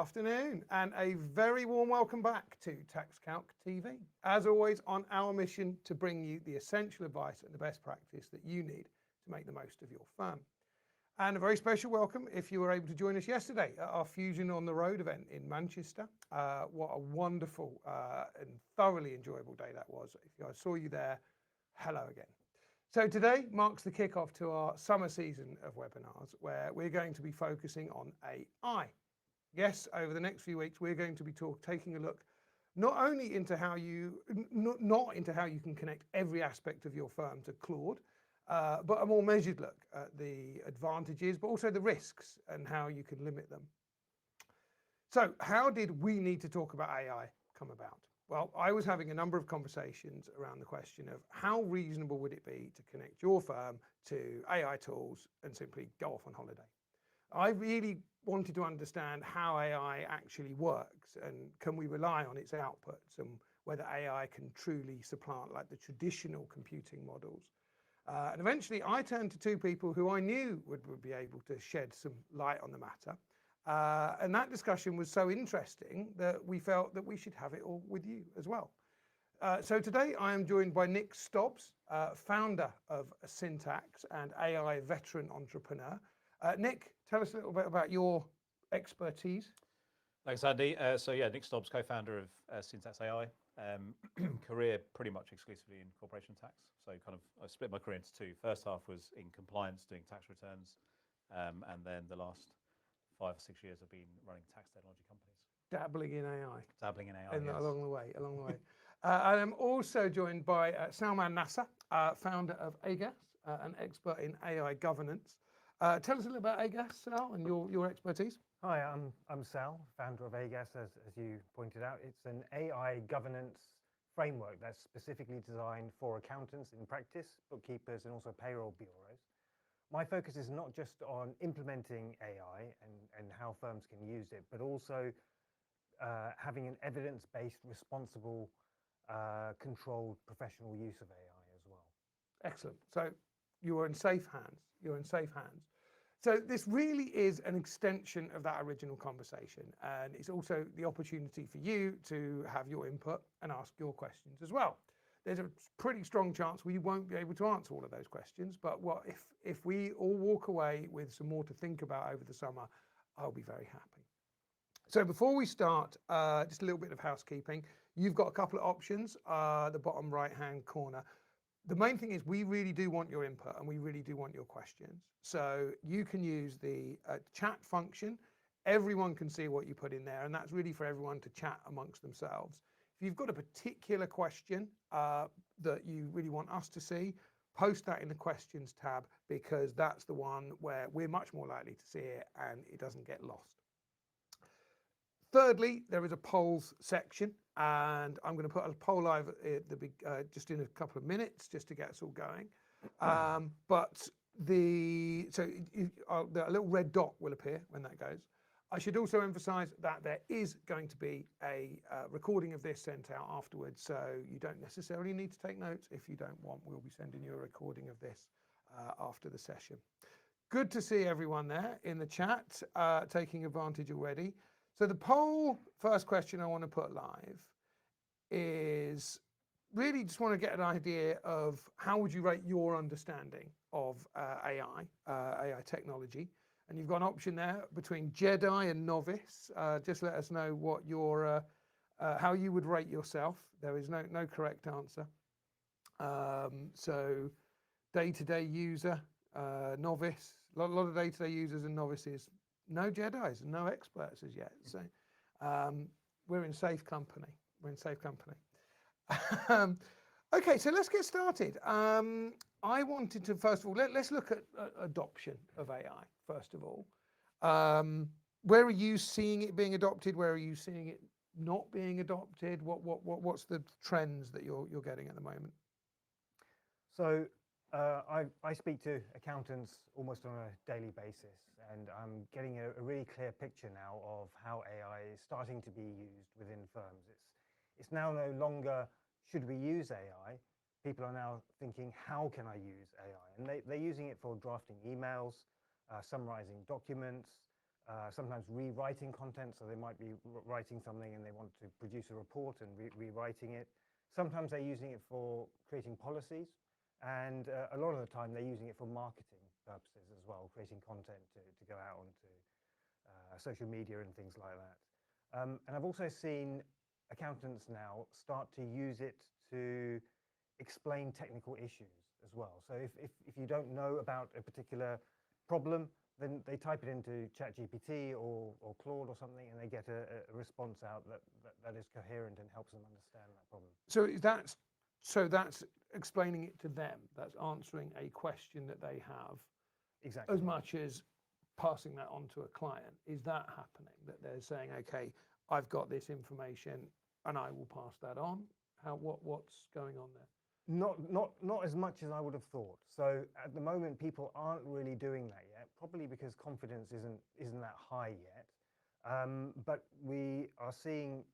afternoon, and a very warm welcome back to TaxCalc TV. As always, on our mission to bring you the essential advice and the best practice that you need to make the most of your firm. And a very special welcome if you were able to join us yesterday at our Fusion on the Road event in Manchester. What a wonderful and thoroughly enjoyable day that was. If I saw you there, hello again. So today marks the kickoff to our summer season of webinars, where we're going to be focusing on AI. Yes, over the next few weeks, we're going to be taking a look not only into how you, not into how you can connect every aspect of your firm to Claude, but a more measured look at the advantages, but also the risks and how you can limit them. So how did we need to talk about AI come about? Well, I was having a number of conversations around the question of how reasonable would it be to connect your firm to AI tools and simply go off on holiday. I really wanted to understand how AI actually works and can we rely on its outputs and whether AI can truly supplant like the traditional computing models. And eventually I turned to two people who I knew would be able to shed some light on the matter. And that discussion was so interesting that we felt that we should have it all with you as well. So today I am joined by Nick Stobbs, founder of Syntax and AI veteran entrepreneur. Nick, tell us a little bit about your expertise. Thanks, Andy. Nick Stobbs, co-founder of Syntax AI. Career pretty much exclusively in corporation tax. So I split my career into two. First half was in compliance, doing tax returns. And then the last 5 or 6 years I've been running tax technology companies. Dabbling in AI. Dabbling in AI, and yes. Along the way. I'm also joined by Salman Nasser, founder of AGAS, an expert in AI governance. Tell us a little about AGAS, Sal, and your expertise. Hi, I'm Sal, founder of AGAS, as you pointed out. It's an AI governance framework that's specifically designed for accountants in practice, bookkeepers, and also payroll bureaus. My focus is not just on implementing AI and how firms can use it, but also having an evidence-based, responsible, controlled professional use of AI as well. Excellent. So you are in safe hands. You're in safe hands. So this really is an extension of that original conversation, and it's also the opportunity for you to have your input and ask your questions as well. There's a pretty strong chance we won't be able to answer all of those questions, but if we all walk away with some more to think about over the summer, I'll be very happy. So before we start, just a little bit of housekeeping. You've got a couple of options, the bottom right-hand corner. The main thing is we really do want your input and we really do want your questions. So you can use the chat function. Everyone can see what you put in there, and that's really for everyone to chat amongst themselves. If you've got a particular question that you really want us to see, post that in the questions tab, because that's the one where we're much more likely to see it and it doesn't get lost. Thirdly, there is a polls section, and I'm going to put a poll live at just in a couple of minutes just to get us all going. A little red dot will appear when that goes. I should also emphasize that there is going to be a recording of this sent out afterwards, so you don't necessarily need to take notes. If you don't want, we'll be sending you a recording of this after the session. Good to see everyone there in the chat, taking advantage already. So the poll, first question I want to put live is really just want to get an idea of how would you rate your understanding of AI technology. And you've got an option there between Jedi and novice. Just let us know what your how you would rate yourself. There is no correct answer. So day-to-day user, novice, a lot of day-to-day users and novices. No Jedis and no experts as yet. So we're in safe company. We're in safe company. Okay, so let's get started. I wanted to, first of all, let's look at adoption of AI, first of all. Where are you seeing it being adopted? Where are you seeing it not being adopted? What's the trends that you're getting at the moment? So I speak to accountants almost on a daily basis, and I'm getting a really clear picture now of how AI is starting to be used within firms. It's now no longer, should we use AI? People are now thinking, how can I use AI? And they're using it for drafting emails, summarizing documents, sometimes rewriting content, so they might be writing something and they want to produce a report and rewriting it. Sometimes they're using it for creating policies, and a lot of the time they're using it for marketing purposes as well, creating content to go out onto social media and things like that. And I've also seen accountants now start to use it to explain technical issues as well. So if you don't know about a particular problem, then they type it into ChatGPT or Claude or something, and they get a response out that is coherent and helps them understand that problem. So that's explaining it to them. That's answering a question that they have. Exactly. As much as passing that on to a client. Is that happening? That they're saying, okay, I've got this information and I will pass that on? What's going on there? Not as much as I would have thought. So at the moment, people aren't really doing that yet, probably because confidence isn't that high yet. But we are seeing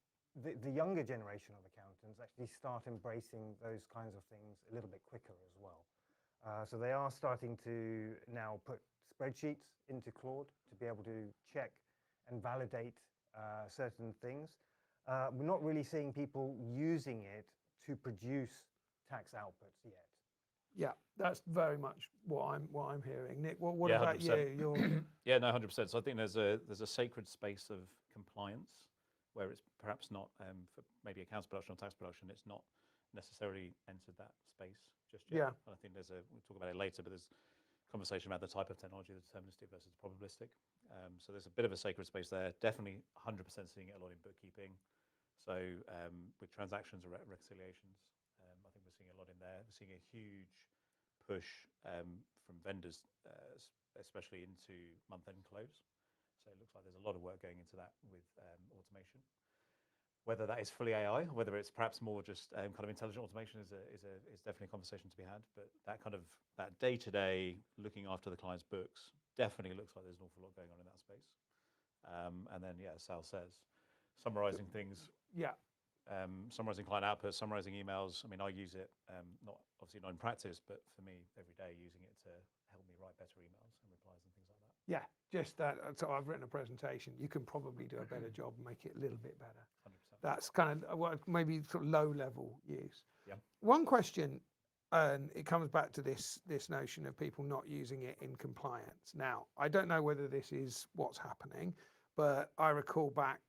the younger generation of accountants actually start embracing those kinds of things a little bit quicker as well. So they are starting to now put spreadsheets into Claude to be able to check and validate certain things. We're not really seeing people using it to produce tax outputs yet. Yeah, that's very much what I'm hearing. Nick, what Yeah, about 100%. you? Yeah, no, 100%. So I think there's a sacred space of compliance where it's perhaps not for maybe accounts production or tax production. It's not necessarily entered that space just yet. Yeah. And I think we'll talk about it later, but there's conversation about the type of technology, the deterministic versus probabilistic. So there's a bit of a sacred space there. Definitely 100% seeing it a lot in bookkeeping. So with transactions or reconciliations, I think we're seeing a lot in there. We're seeing a huge push from vendors, especially into month-end close. So it looks like there's a lot of work going into that with automation. Whether that is fully AI, whether it's perhaps more just kind of intelligent automation is definitely a conversation to be had. But that day-to-day looking after the client's books definitely looks like there's an awful lot going on in that space. And then, yeah, as Sal says, summarizing things. Yeah. Summarizing client outputs, summarizing emails. I mean, I use it, obviously not in practice, but for me, every day using it to help me write better emails and replies and things like that. Yeah, just that. So I've written a presentation. You can probably do a better job, make it a little bit better. 100%. That's kind of maybe sort of low-level use. Yeah. One question, and it comes back to this notion of people not using it in compliance. Now, I don't know whether this is what's happening, but I recall back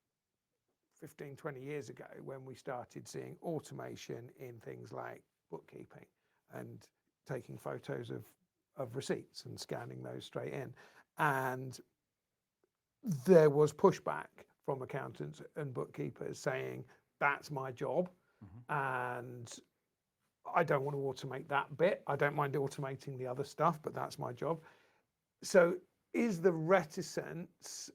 15, 20 years ago when we started seeing automation in things like bookkeeping and taking photos of receipts and scanning those straight in. And there was pushback from accountants and bookkeepers saying, that's my job. And I don't want to automate that bit. I don't mind automating the other stuff, but that's my job. So is the reticence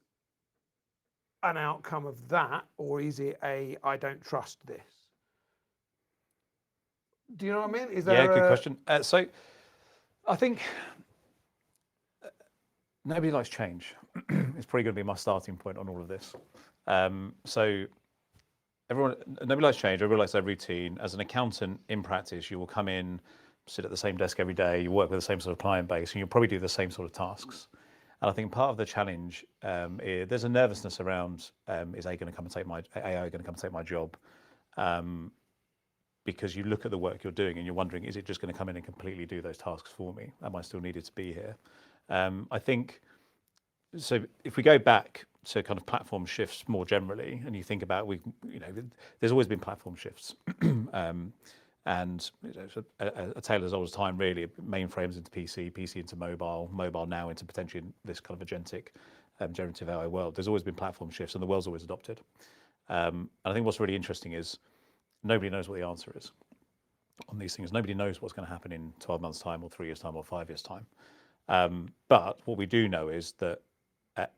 an outcome of that, or is it I don't trust this? Do you know what I mean? Is there good question. So I think nobody likes change. It's probably going to be my starting point on all of this. So nobody likes change. Everybody likes their routine. As an accountant in practice, you will come in, sit at the same desk every day. You work with the same sort of client base, and you'll probably do the same sort of tasks. And I think part of the challenge is there's a nervousness around is AI going to come and take my job? Because you look at the work you're doing and you're wondering, is it just going to come in and completely do those tasks for me? Am I still needed to be here? I think, so if we go back to kind of platform shifts more generally, and you think about, there's always been platform shifts. And it's a tale as old as time, really. Mainframes into PC into mobile now into potentially this kind of agentic, generative AI world. There's always been platform shifts, and the world's always adopted. And I think what's really interesting is nobody knows what the answer is on these things. Nobody knows what's going to happen in 12 months' time, or 3 years' time, or 5 years' time. But what we do know is that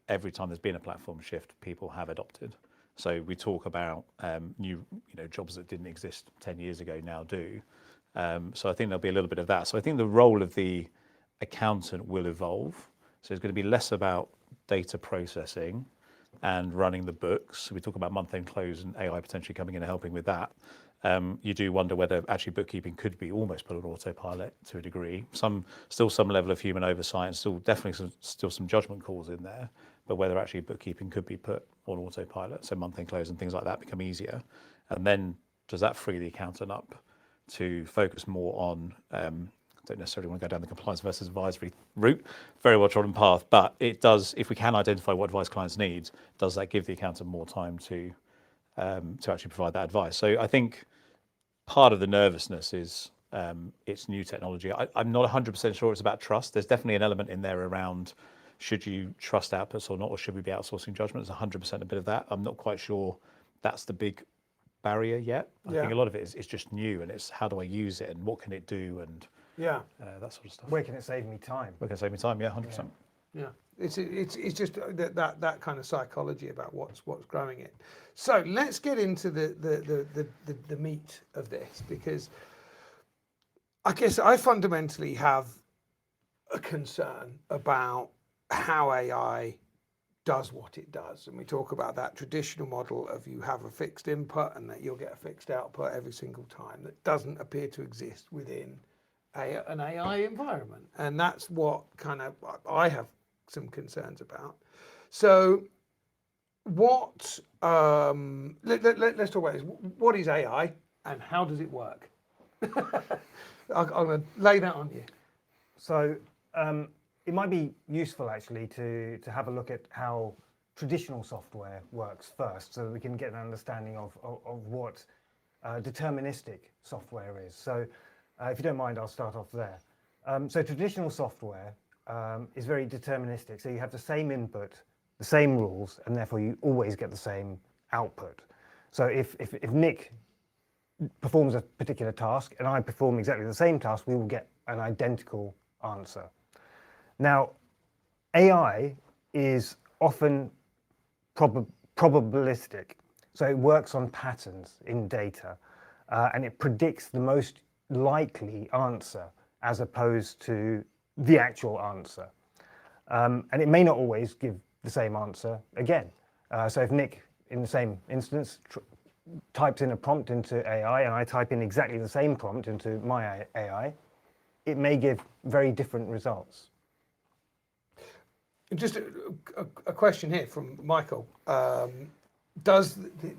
every time there's been a platform shift, people have adopted. So we talk about new, jobs that didn't exist 10 years ago now do. So I think there'll be a little bit of that. So I think the role of the accountant will evolve. So it's going to be less about data processing and running the books. So we talk about month-end close and AI potentially coming in and helping with that. You do wonder whether actually bookkeeping could be almost put on autopilot to a degree. Still some level of human oversight, and still definitely some judgment calls in there. but whether actually bookkeeping could be put on autopilot, so month-end close and things like that become easier. And then does that free the accountant up to focus more on, don't necessarily want to go down the compliance versus advisory route, very well trodden path, but it does, if we can identify what advice clients need, does that give the accountant more time to actually provide that advice? So I think part of the nervousness is it's new technology. I'm not 100% sure it's about trust. There's definitely an element in there around should you trust outputs or not, or should we be outsourcing judgment? It's 100% a bit of that. I'm not quite sure that's the big barrier yet. I think a lot of it is just new, and it's how do I use it and what can it do, and that sort of stuff. Where can it save me time? Where can it save me time? Yeah, 100%. Yeah, it's just that kind of psychology about what's growing it. So let's get into the meat of this, because I guess I fundamentally have a concern about how AI does what it does. And we talk about that traditional model of you have a fixed input and that you'll get a fixed output every single time. That doesn't appear to exist within an AI environment. And that's what kind of I have some concerns about. So what, let's talk about this. What is AI and how does it work? I'm going to lay that on you. So it might be useful actually to have a look at how traditional software works first, so that we can get an understanding of what deterministic software is. So if you don't mind, I'll start off there. So traditional software is very deterministic. So you have the same input, the same rules, and therefore you always get the same output. So if Nick performs a particular task and I perform exactly the same task, we will get an identical answer. Now, AI is often probabilistic. So it works on patterns in data, and it predicts the most likely answer as opposed to the actual answer. And it may not always give the same answer again. So if Nick, in the same instance, types in a prompt into AI and I type in exactly the same prompt into my AI, it may give very different results. Just a question here from Michael.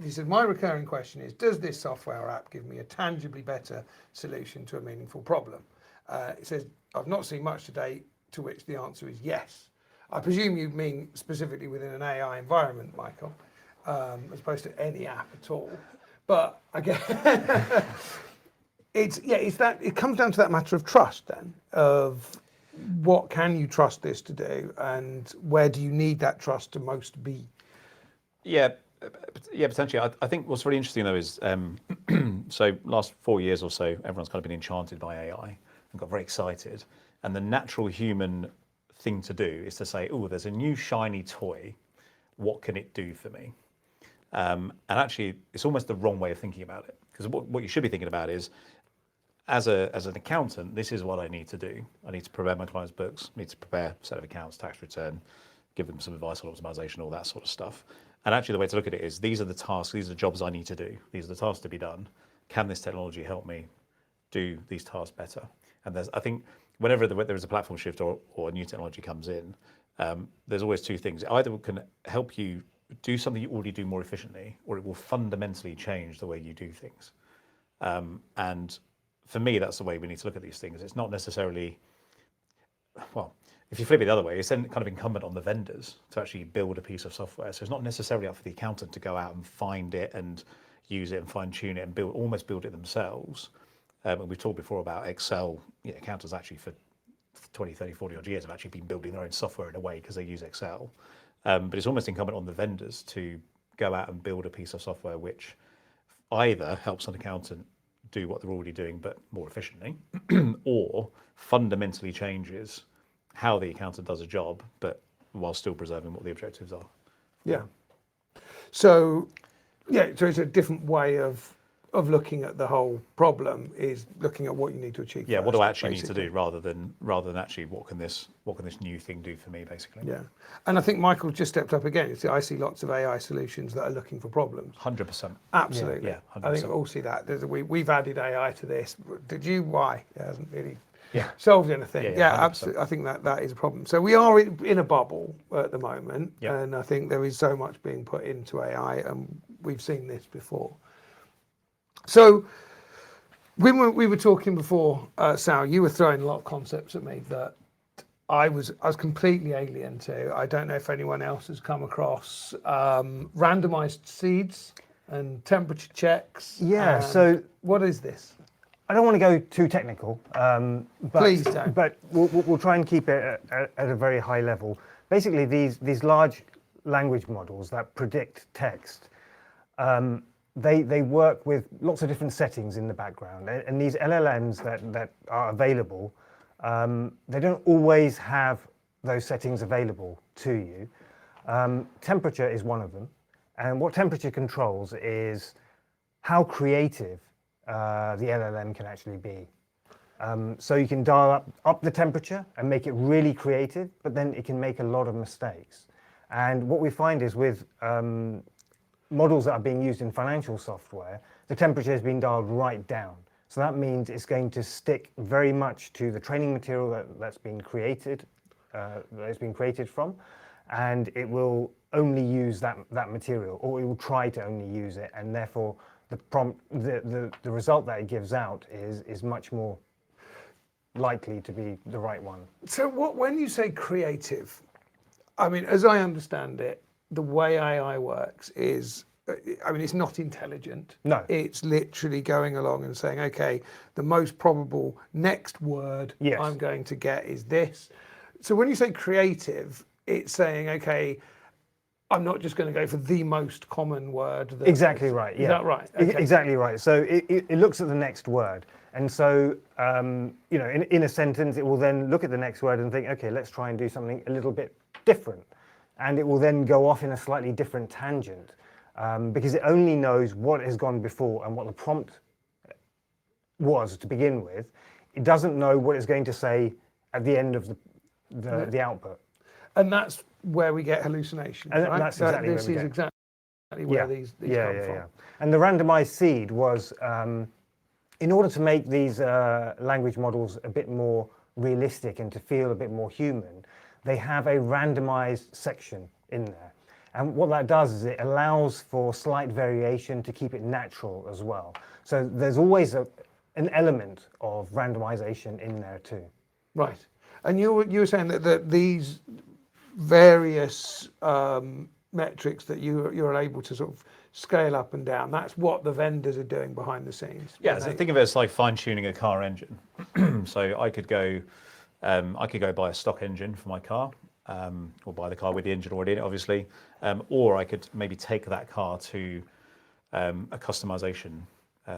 He said, my recurring question is, does this software app give me a tangibly better solution to a meaningful problem? It says, I've not seen much today, to which the answer is yes. I presume you mean specifically within an AI environment, Michael, as opposed to any app at all. But again, it comes down to that matter of trust then, of what can you trust this to do, and where do you need that trust to most be? Yeah, potentially. I think what's really interesting though is, so last 4 years or so, everyone's kind of been enchanted by AI and got very excited. And the natural human thing to do is to say, oh, there's a new shiny toy. What can it do for me? And actually, it's almost the wrong way of thinking about it. Because what you should be thinking about is, as an accountant, this is what I need to do. I need to prepare my clients' books, need to prepare a set of accounts, tax return, give them some advice on optimization, all that sort of stuff. And actually the way to look at it is, these are the tasks, these are the jobs I need to do. These are the tasks to be done. Can this technology help me do these tasks better? And I think whenever there is a platform shift or a new technology comes in, there's always two things. It either can help you do something you already do more efficiently, or it will fundamentally change the way you do things. And for me, that's the way we need to look at these things. It's not necessarily, well, if you flip it the other way, it's then kind of incumbent on the vendors to actually build a piece of software. So it's not necessarily up for the accountant to go out and find it and use it and fine tune it and almost build it themselves. And we've talked before about Excel. Accountants actually for 20, 30, 40 odd years have actually been building their own software in a way because they use Excel. But it's almost incumbent on the vendors to go out and build a piece of software which either helps an accountant do what they're already doing but more efficiently, or fundamentally changes how the accountant does a job, but while still preserving what the objectives are. Yeah. So it's a different way of looking at the whole problem, is looking at what you need to achieve. Yeah, first, what do I actually basically need to do rather than actually what can this new thing do for me, basically. Yeah. And I think Michael just stepped up again. I see lots of AI solutions that are looking for problems. 100%. Absolutely. Yeah, 100%. I think we all see that. We've added AI to this. Did you? Why? It hasn't really. solved anything. Yeah, Yeah, 100%. absolutely. I think that is a problem. So we are in a bubble at the moment, Yep. and I think there is so much being put into AI, and we've seen this before. So when we were talking before, Sal, you were throwing a lot of concepts at me that I was completely alien to. I don't know if anyone else has come across randomized seeds and temperature checks. Yeah, and so what is this? I don't want to go too technical, but, Please don't. But we'll try and keep it at a very high level. Basically, these large language models that predict text, they work with lots of different settings in the background, and these LLMs that are available, they don't always have those settings available to you. Temperature is one of them, and what temperature controls is how creative the LLM can actually be. So you can dial up the temperature and make it really creative, but then it can make a lot of mistakes. And what we find is with models that are being used in financial software, the temperature has been dialed right down. So that means it's going to stick very much to the training material that's been created, from, and it will only use that material, or it will try to only use it, and therefore the prompt, the result that it gives out is much more likely to be the right one. So when you say creative, I mean, as I understand it, the way AI works is, I mean, it's not intelligent. No. It's literally going along and saying, okay, the most probable next word Yes. I'm going to get is this. So when you say creative, it's saying, okay, I'm not just going to go for the most common word. Exactly right. Yeah. Is that right? Okay. Exactly right. So it looks at the next word, and so you know, in a sentence, it will then look at the next word and think, okay, let's try and do something a little bit different, and it will then go off in a slightly different tangent because it only knows what has gone before and what the prompt was to begin with. It doesn't know what it's going to say at the end of the output. And that's where we get hallucinations, And right? that's exactly this where we is get. exactly where these come from. And the randomized seed was, in order to make these language models a bit more realistic and to feel a bit more human, they have a randomized section in there. And what that does is it allows for slight variation to keep it natural as well. So there's always an element of randomization in there too. Right. And you were saying that these various metrics that you're able to sort of scale up and down, that's what the vendors are doing behind the scenes. Yeah, so think of it as like fine-tuning a car engine. So I could go buy a stock engine for my car, or buy the car with the engine already in it, obviously, or I could maybe take that car to a customization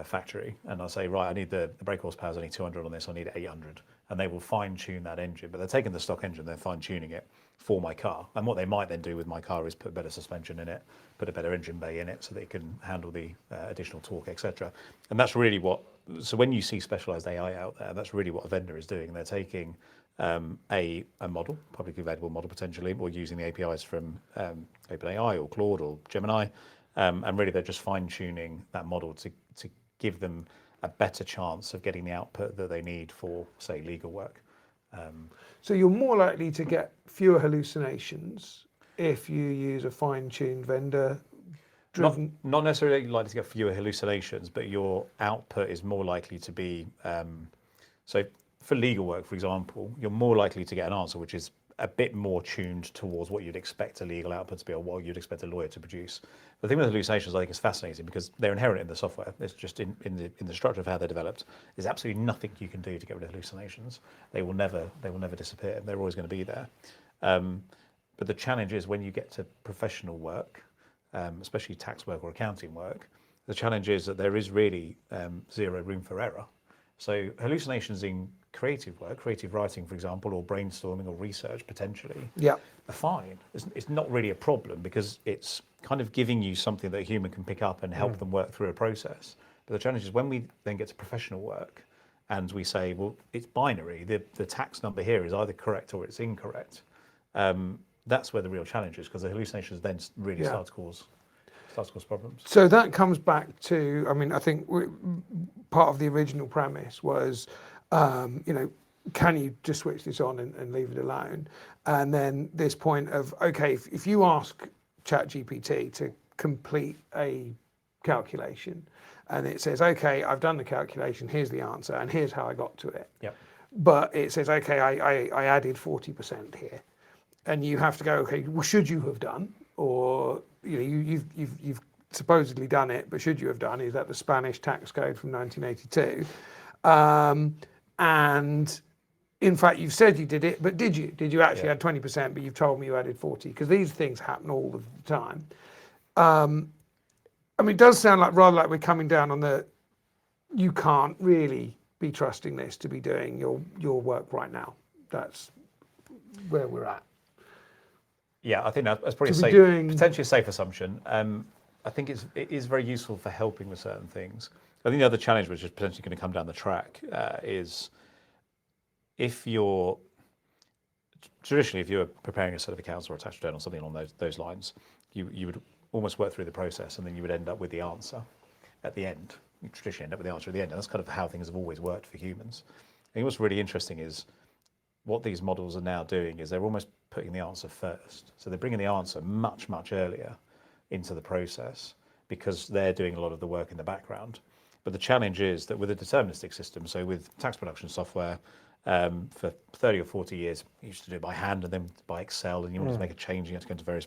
factory, and I'll say, right, I need the brake horsepower, I need 200 on this, I need 800, and they will fine-tune that engine. But they're taking the stock engine, they're fine-tuning it for my car, and what they might then do with my car is put better suspension in it, put a better engine bay in it, so that it can handle the additional torque, etc. And that's really what. So when you see specialized AI out there, that's really what a vendor is doing. They're taking a model, publicly available model potentially, or using the APIs from OpenAI or Claude or Gemini, and really they're just fine-tuning that model to give them a better chance of getting the output that they need for, say, legal work. So you're more likely to get fewer hallucinations if you use a fine-tuned vendor driven. Not necessarily likely to get fewer hallucinations, but your output is more likely to be, so for legal work, for example, you're more likely to get an answer which is a bit more tuned towards what you'd expect a legal output to be, or what you'd expect a lawyer to produce. The thing with hallucinations, I think, is fascinating because they're inherent in the software. It's just in the structure of how they're developed. There's absolutely nothing you can do to get rid of hallucinations. They will never disappear. They're always going to be there. But the challenge is when you get to professional work, especially tax work or accounting work, the challenge is that there is really zero room for error. So hallucinations in creative work, creative writing, for example, or brainstorming or research potentially, are fine. It's not really a problem because it's kind of giving you something that a human can pick up and help them work through a process. But the challenge is when we then get to professional work and we say, well, it's binary, the tax number here is either correct or it's incorrect. That's where the real challenge is, because the hallucinations then really start to cause problems. So that comes back to, I mean, I think part of the original premise was, you know, can you just switch this on and leave it alone? And then this point of, okay, if you ask ChatGPT to complete a calculation and it says, okay, I've done the calculation, here's the answer, and here's how I got to it. Yep. But it says, okay, I added 40% here. And you have to go, okay, well, should you have done? Or, you know, you've supposedly done it, but should you have done? Is that the Spanish tax code from 1982? And in fact, you've said you did it, but did you? Did you actually add 20%, but you've told me you added 40? Because these things happen all the time. I mean, it does sound like rather like we're coming down on the, you can't really be trusting this to be doing your work right now. That's where we're at. Yeah, I think that's probably potentially a safe assumption. I think it is very useful for helping with certain things. I think the other challenge, which is potentially going to come down the track, is if you're traditionally, if you were preparing a set of accounts or a tax return or something along those lines, you would almost work through the process and then you would end up with the answer at the end. You traditionally end up with the answer at the end, and that's kind of how things have always worked for humans. I think what's really interesting is what these models are now doing is they're almost putting the answer first. So they're bringing the answer much, much earlier into the process because they're doing a lot of the work in the background. But the challenge is that with a deterministic system, so with tax production software, for 30 or 40 years, you used to do it by hand and then by Excel, and you wanted to make a change, you had to go into various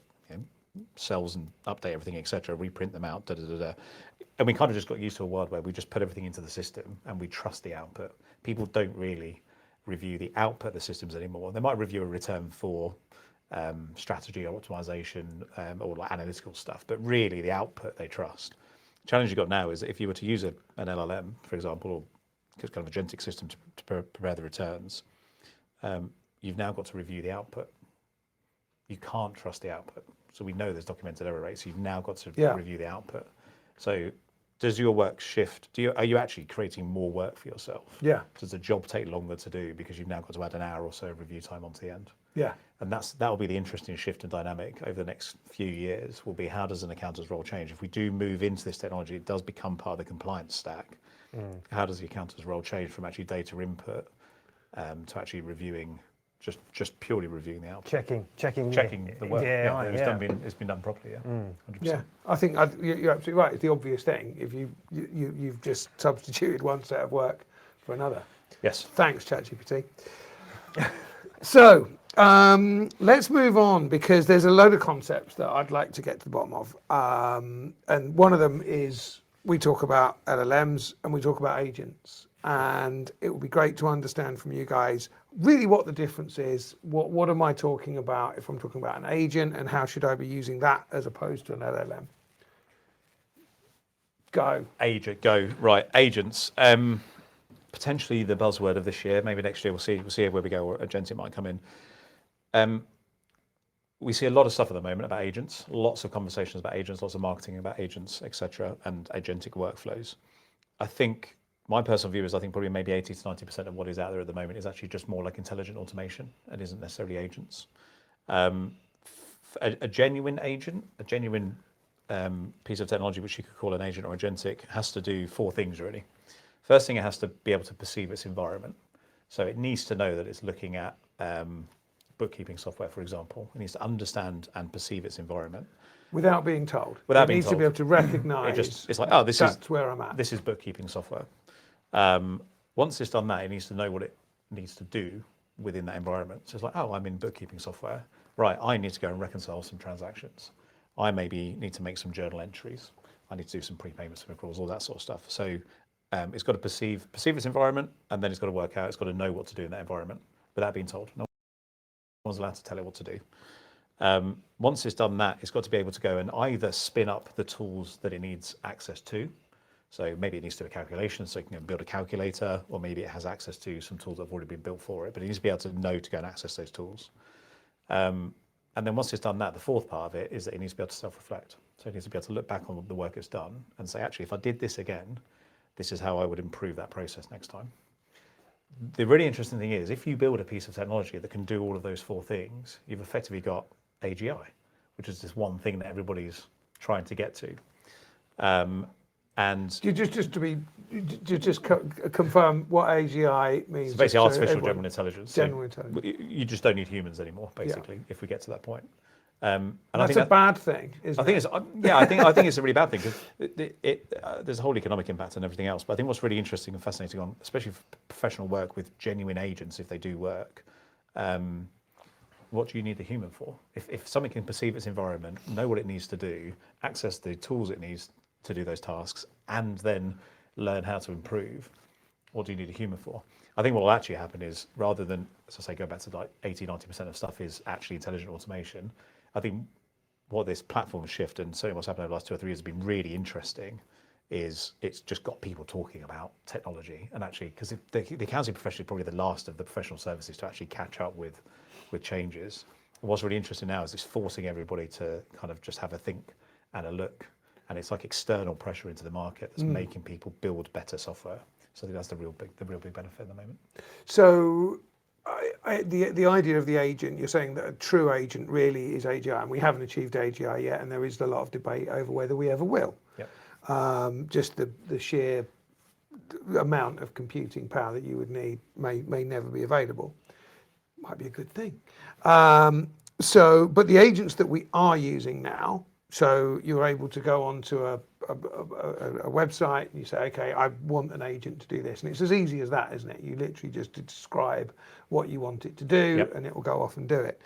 cells and update everything, etc., reprint them out, And we kind of just got used to a world where we just put everything into the system and we trust the output. People don't really review the output of the systems anymore. They might review a return for strategy or optimization or like analytical stuff, but really the output they trust. The challenge you've got now is that if you were to use an LLM, for example, or kind of a agentic system to prepare the returns, you've now got to review the output. You can't trust the output. So we know there's documented error rates. So you've now got to review the output. So does your work shift? Are you actually creating more work for yourself? Yeah. Does the job take longer to do because you've now got to add an hour or so of review time onto the end? Yeah. And that will be the interesting shift in dynamic over the next few years, will be how does an accountant's role change? If we do move into this technology, it does become part of the compliance stack. How does the accountant's role change from actually data input to actually reviewing, just purely reviewing the output? Checking the work. It's been done properly. 100%. Yeah, I think you're absolutely right. It's the obvious thing. If you've just substituted one set of work for another. Yes. Thanks, ChatGPT. So let's move on, because there's a load of concepts that I'd like to get to the bottom of, and one of them is we talk about LLMs and we talk about agents, and it would be great to understand from you guys really what the difference is. What am I talking about if I'm talking about an agent, and how should I be using that as opposed to an LLM? Go. Right, agents. Potentially the buzzword of this year. Maybe next year we'll see where we go, or agentic might come in. We see a lot of stuff at the moment about agents, lots of conversations about agents, lots of marketing about agents, etc., and agentic workflows. I think my personal view is I think probably maybe 80 to 90% of what is out there at the moment is actually just more like intelligent automation and isn't necessarily agents. A genuine agent, a genuine piece of technology, which you could call an agent or agentic, has to do four things really. First thing, it has to be able to perceive its environment. So it needs to know that it's looking at bookkeeping software, for example. It needs to understand and perceive its environment. Without being told. It needs to be able to recognise. It's like, oh, that's where I'm at. This is bookkeeping software. Once it's done that, it needs to know what it needs to do within that environment. So it's like, oh, I'm in bookkeeping software. Right, I need to go and reconcile some transactions. I maybe need to make some journal entries. I need to do some prepayments, some accruals, all that sort of stuff. So it's got to perceive its environment, and then it's got to work out, it's got to know what to do in that environment without being told. No one's allowed to tell it what to do. Once it's done that, it's got to be able to go and either spin up the tools that it needs access to. So maybe it needs to do a calculation, so it can build a calculator, or maybe it has access to some tools that have already been built for it, but it needs to be able to know to go and access those tools. And then once it's done that, the fourth part of it is that it needs to be able to self-reflect. So it needs to be able to look back on the work it's done and say, actually, if I did this again, this is how I would improve that process next time. The really interesting thing is, if you build a piece of technology that can do all of those four things, you've effectively got AGI, which is this one thing that everybody's trying to get to. And just confirm what AGI means. so basically, so artificial everyone- general intelligence. General So intelligence. you just don't need humans anymore, basically, if we get to that point. And I That's think a bad thing, isn't I think it? it's yeah. I think it's a really bad thing because there's a whole economic impact and everything else. But I think what's really interesting and fascinating on, especially for professional work with genuine agents, if they do work, what do you need a human for? If something can perceive its environment, know what it needs to do, access the tools it needs to do those tasks, and then learn how to improve, what do you need a human for? I think what will actually happen is, rather than, as I say, go back to like 80-90% of stuff is actually intelligent automation, I think what this platform shift and certainly what's happened over the last 2 or 3 years has been really interesting is it's just got people talking about technology. And actually, because the accounting profession is probably the last of the professional services to actually catch up with changes. And what's really interesting now is it's forcing everybody to kind of just have a think and a look. And it's like external pressure into the market that's making people build better software. So I think that's the real big benefit at the moment. So the idea of the agent, you're saying that a true agent really is AGI, and we haven't achieved AGI yet, and there is a lot of debate over whether we ever will. Yep. Just the sheer amount of computing power that you would need may never be available. Might be a good thing. But the agents that we are using now, so you're able to go onto a website and you say, okay, I want an agent to do this. And it's as easy as that, isn't it? You literally just describe what you want it to do, Yep. and it will go off and do it.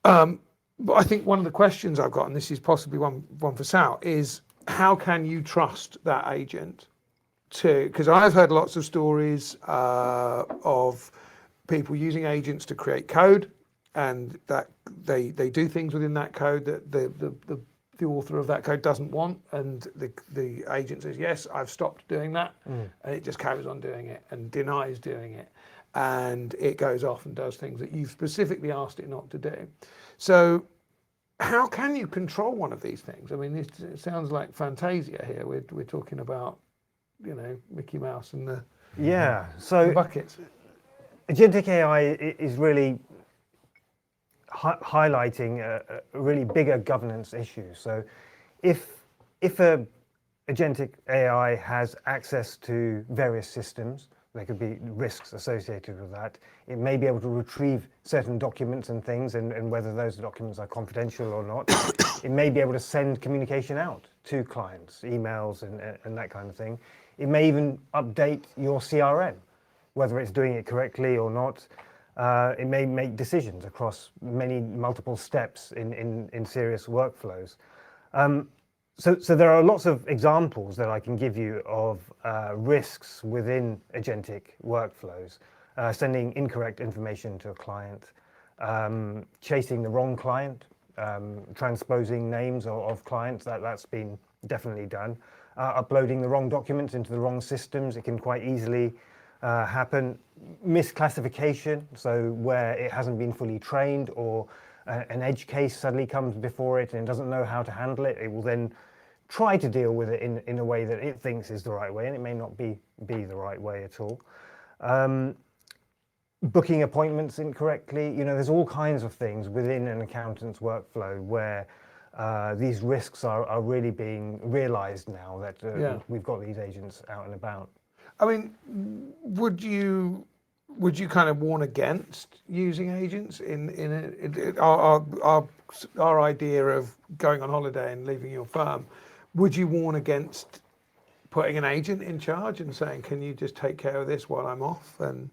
But I think one of the questions I've got, and this is possibly one for Sal, is how can you trust that agent to, because I've heard lots of stories of people using agents to create code, and that they do things within that code that the author of that code doesn't want, and the agent says, yes, I've stopped doing that, and it just carries on doing it and denies doing it, and it goes off and does things that you've specifically asked it not to do. So how can you control one of these things? I mean, it sounds like Fantasia here. We're talking about, Mickey Mouse and the So buckets. agentic AI is really highlighting a really bigger governance issue. So if a agentic AI has access to various systems, there could be risks associated with that. It may be able to retrieve certain documents and things, and whether those documents are confidential or not. It may be able to send communication out to clients, emails and that kind of thing. It may even update your CRM, whether it's doing it correctly or not. It may make decisions across multiple steps in serious workflows. So there are lots of examples that I can give you of risks within agentic workflows. Sending incorrect information to a client, chasing the wrong client, transposing names of clients, that's been definitely done. Uploading the wrong documents into the wrong systems, it can quite easily happen. Misclassification, so where it hasn't been fully trained, or an edge case suddenly comes before it and it doesn't know how to handle it, it will then try to deal with it in a way that it thinks is the right way, and it may not be the right way at all. Booking appointments incorrectly, there's all kinds of things within an accountant's workflow where these risks are really being realized now that we've got these agents out and about. I mean, would you kind of warn against using agents in our idea of going on holiday and leaving your firm? Would you warn against putting an agent in charge and saying, can you just take care of this while I'm off? And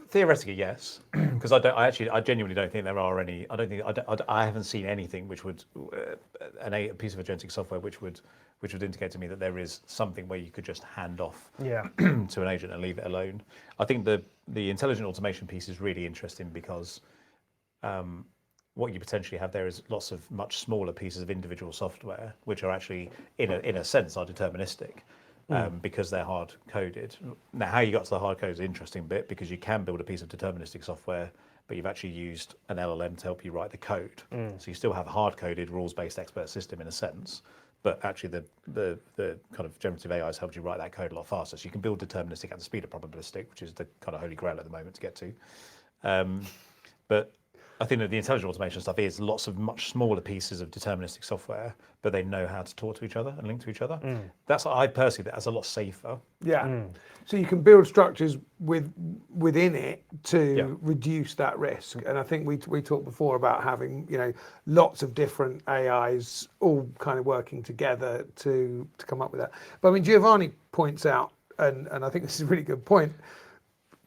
theoretically, yes, because I genuinely don't think there are any. I haven't seen anything which would a piece of agentic software which would indicate to me that there is something where you could just hand off to an agent and leave it alone. I think the intelligent automation piece is really interesting because what you potentially have there is lots of much smaller pieces of individual software which are actually in a sense are deterministic. Because they're hard coded. Now, how you got to the hard code is an interesting bit, because you can build a piece of deterministic software, but you've actually used an LLM to help you write the code. So you still have a hard coded rules-based expert system in a sense, but actually the kind of generative AI has helped you write that code a lot faster. So you can build deterministic at the speed of probabilistic, which is the kind of holy grail at the moment to get to. But I think that the intelligent automation stuff is lots of much smaller pieces of deterministic software, but they know how to talk to each other and link to each other. That's I personally that's a lot safer. Yeah. So you can build structures within it to Yeah. reduce that risk. And I think we talked before about having, lots of different AIs all kind of working together to come up with that. But I mean, Giovanni points out, and I think this is a really good point.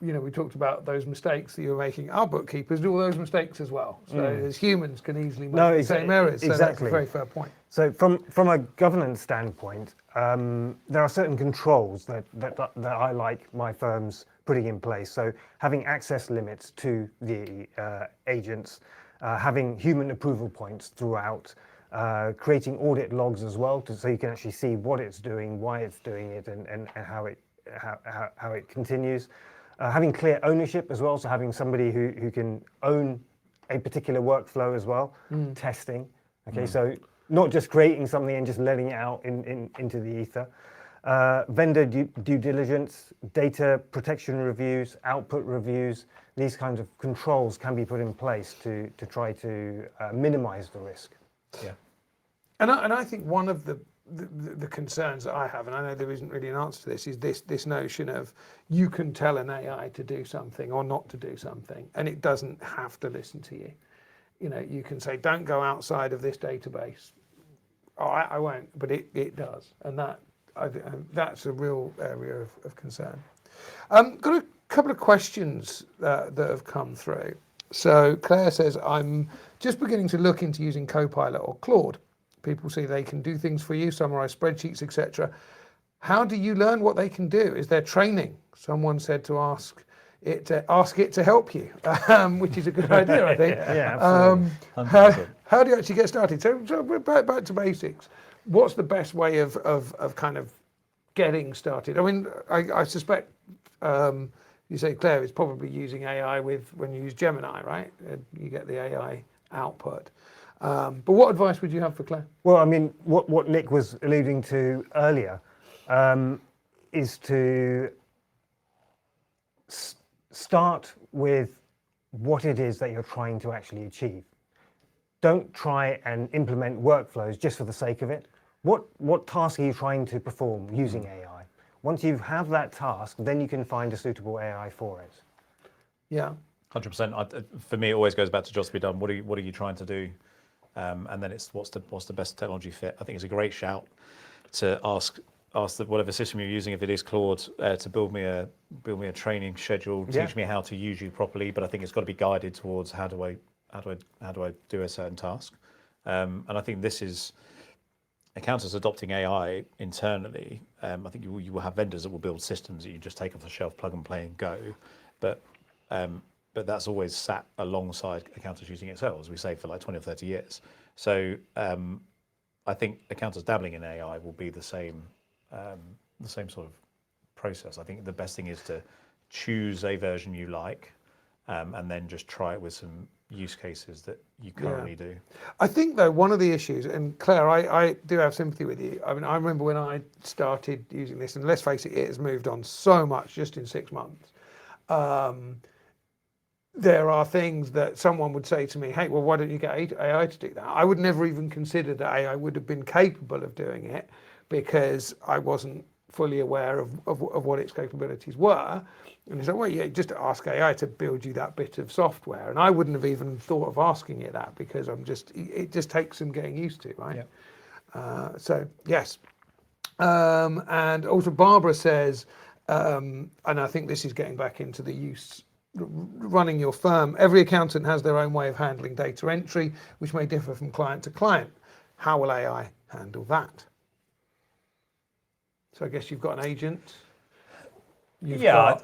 We talked about those mistakes that you were making. Our bookkeepers do all those mistakes as well. So as humans can easily make the same errors. So that's a very fair point. So from a governance standpoint, there are certain controls that I like my firms putting in place. So having access limits to the agents, having human approval points throughout, creating audit logs as well, so you can actually see what it's doing, why it's doing it, and how it continues. Having clear ownership as well, so having somebody who can own a particular workflow as well, testing. Okay, so not just creating something and just letting it out into the ether. Vendor due diligence, data protection reviews, output reviews, these kinds of controls can be put in place to try to minimize the risk. Yeah. And I think one of the concerns that I have, and I know there isn't really an answer to this, is this notion of you can tell an AI to do something or not to do something, and it doesn't have to listen to you. You can say, don't go outside of this database. Oh, I won't, but it does, and that's a real area of concern. Got a couple of questions that have come through. So Claire says, I'm just beginning to look into using Copilot or Claude. People say they can do things for you, summarize spreadsheets, etc. How do you learn what they can do? Is there training? Someone said to ask it to help you, which is a good idea, I think. Yeah, absolutely. How do you actually get started? So we're back to basics. What's the best way of kind of getting started? I mean, I suspect you say, Claire, is probably using AI when you use Gemini, right? You get the AI output. But what advice would you have for Claire? Well, I mean, what Nick was alluding to earlier is to start with what it is that you're trying to actually achieve. Don't try and implement workflows just for the sake of it. What task are you trying to perform using AI? Once you have that task, then you can find a suitable AI for it. Yeah. 100%. For me, it always goes back to jobs to be done. What are you trying to do? And then it's what's the best technology fit. I think it's a great shout to ask whatever system you're using, if it is Claude, to build me a training schedule, teach me how to use you properly. But I think it's got to be guided towards how do I do a certain task. And I think this is accountants adopting AI internally. I think you will have vendors that will build systems that you just take off the shelf, plug and play, and go. But that's always sat alongside accountants using Excel, as we say, for like 20 or 30 years. So I think accountants dabbling in AI will be the same sort of process. I think the best thing is to choose a version you like, and then just try it with some use cases that you currently do. I think, though, one of the issues, and Claire, I do have sympathy with you. I mean, I remember when I started using this, and let's face it, it has moved on so much just in 6 months. There are things that someone would say to me, hey, well, why don't you get AI to do that? I would never even consider that AI would have been capable of doing it because I wasn't fully aware of what its capabilities were. And he's like, well, yeah, just ask AI to build you that bit of software. And I wouldn't have even thought of asking it that because it just takes some getting used to, right? Yeah. So, yes. And also Barbara says, and I think this is getting back into the use running your firm, every accountant has their own way of handling data entry, which may differ from client to client. How will AI handle that? So I guess you've got an agent. I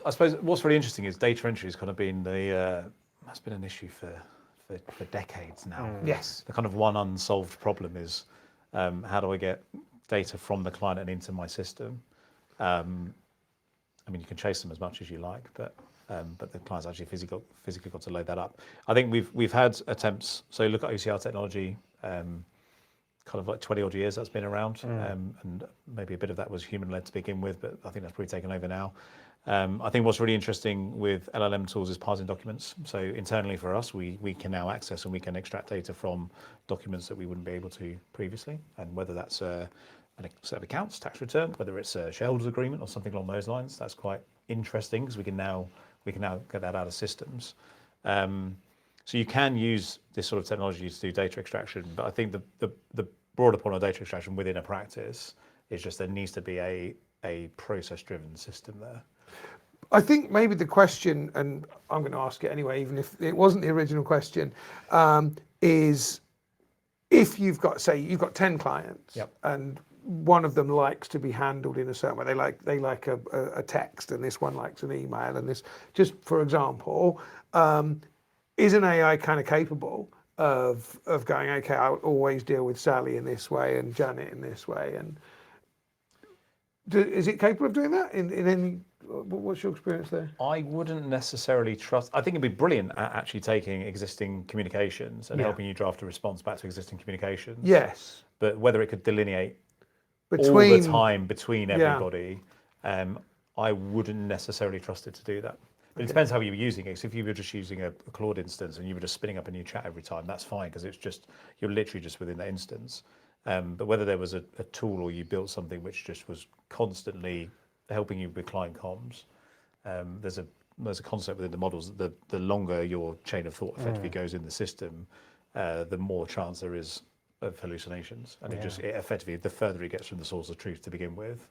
suppose what's really interesting is data entry has kind of been that's been an issue for decades now. Yes. The kind of one unsolved problem is how do I get data from the client and into my system? I mean, you can chase them as much as you like, but the client's actually physically got to load that up. I think we've had attempts. So look at OCR technology. kind of like 20 odd years that's been around, and maybe a bit of that was human-led to begin with, but I think that's probably taken over now. I think what's really interesting with LLM tools is parsing documents. So internally for us, we can now access and we can extract data from documents that we wouldn't be able to previously, and whether that's a set of accounts, tax return, whether it's a shareholders agreement or something along those lines, that's quite interesting because we can now get that out of systems. So you can use this sort of technology to do data extraction, but I think the broader point of data extraction within a practice is just there needs to be a process-driven system there. I think maybe the question, and I'm going to ask it anyway, even if it wasn't the original question, is if you've got, say, you've got 10 clients, and one of them likes to be handled in a certain way. They like a text, and this one likes an email, and this, just for example, is an AI kind of capable of going, okay, I'll always deal with Sally in this way and Janet in this way, and is it capable of doing that in any? What's your experience there? I wouldn't necessarily trust. I think it'd be brilliant at actually taking existing communications and helping you draft a response back to existing communications. Yes. But whether it could delineate Between, all the time between everybody, I wouldn't necessarily trust it to do that. But it depends how you were using it. So if you were just using a Claude instance and you were just spinning up a new chat every time, that's fine because it's just, you're literally just within that instance. But whether there was a tool or you built something which just was constantly helping you with client comms, there's a concept within the models that the longer your chain of thought effectively goes in the system, the more chance there is of hallucinations. And it effectively, the further it gets from the source of truth to begin with.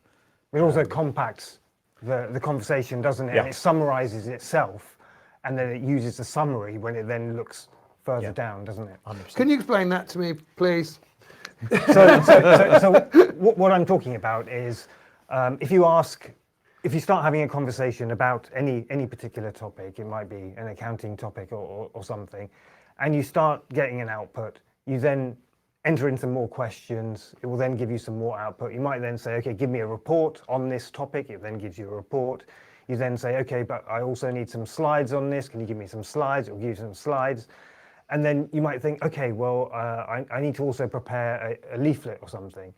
It also compacts the conversation, doesn't it? And it summarizes itself, and then it uses the summary when it then looks further down, doesn't it? 100%. Can you explain that to me, please? So what I'm talking about is if you start having a conversation about any particular topic, it might be an accounting topic or something, and you start getting an output, you then enter in some more questions, it will then give you some more output. You might then say, okay, give me a report on this topic, it then gives you a report. You then say, okay, but I also need some slides on this, can you give me some slides? It will give you some slides. And then you might think, okay, well, I need to also prepare a leaflet or something.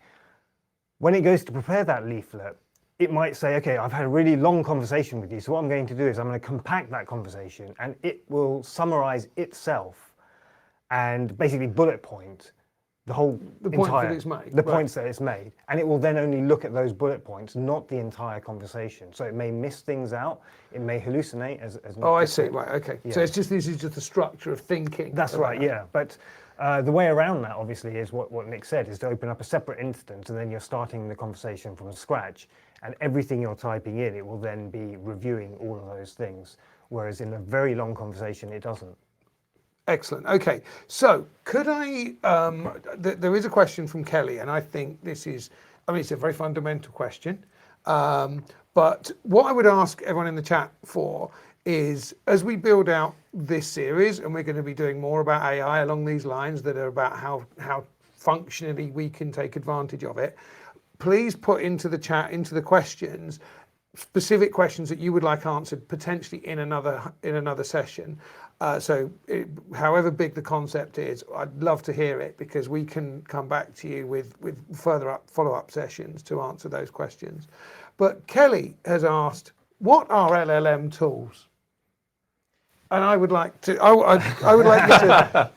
When it goes to prepare that leaflet, it might say, okay, I've had a really long conversation with you, so what I'm going to do is I'm going to compact that conversation, and it will summarize itself and basically bullet point the points that it's made. The points that it's made. And it will then only look at those bullet points, not the entire conversation. So it may miss things out, it may hallucinate as Oh, I see, right, okay. Yeah. So this is just the structure of thinking. That's right, yeah. But the way around that, obviously, is what Nick said, is to open up a separate instance, and then you're starting the conversation from scratch. And everything you're typing in, it will then be reviewing all of those things. Whereas in a very long conversation, it doesn't. Excellent. Okay, so could I? There is a question from Kelly, and I think this is, I mean, it's a very fundamental question. But what I would ask everyone in the chat for is, as we build out this series, and we're going to be doing more about AI along these lines that are about how functionally we can take advantage of it, please put into the chat, into the questions, specific questions that you would like answered potentially in another session. However big the concept is, I'd love to hear it, because we can come back to you with further follow-up sessions to answer those questions. But Kelly has asked, what are LLM tools? And I would like to, I would like you to.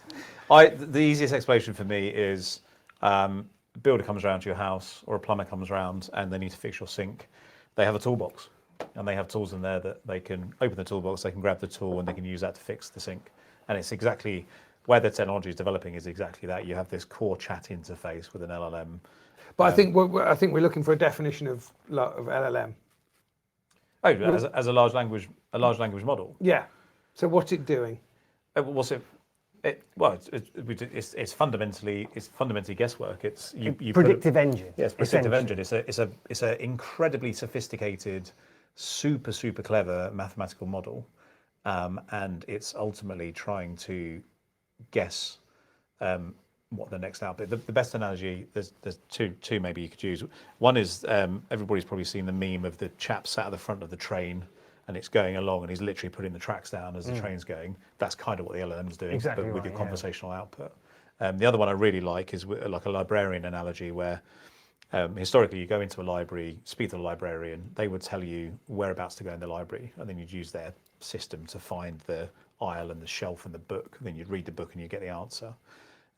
The easiest explanation for me is a builder comes around to your house, or a plumber comes around and they need to fix your sink. They have a toolbox, and they have tools in there that they can open the toolbox, they can grab the tool, and they can use that to fix the sink. And it's exactly where the technology is developing, is exactly that. You have this core chat interface with an LLM. But I think we're looking for a definition of LLM. Oh, as a large language model. Yeah. So what's it doing? What's it? It's fundamentally guesswork. It's you predictive engine. Yes, predictive engine. It's a incredibly sophisticated, super clever mathematical model, and it's ultimately trying to guess what the next output. The best analogy, there's two maybe you could use. One is everybody's probably seen the meme of the chap sat at the front of the train, and it's going along, and he's literally putting the tracks down as the train's going. That's kind of what the LLM's doing, exactly, but with right, your conversational output. The other one I really like is like a librarian analogy where historically you go into a library, speak to the librarian, they would tell you whereabouts to go in the library, and then you'd use their system to find the aisle and the shelf and the book. Then you'd read the book and you get the answer.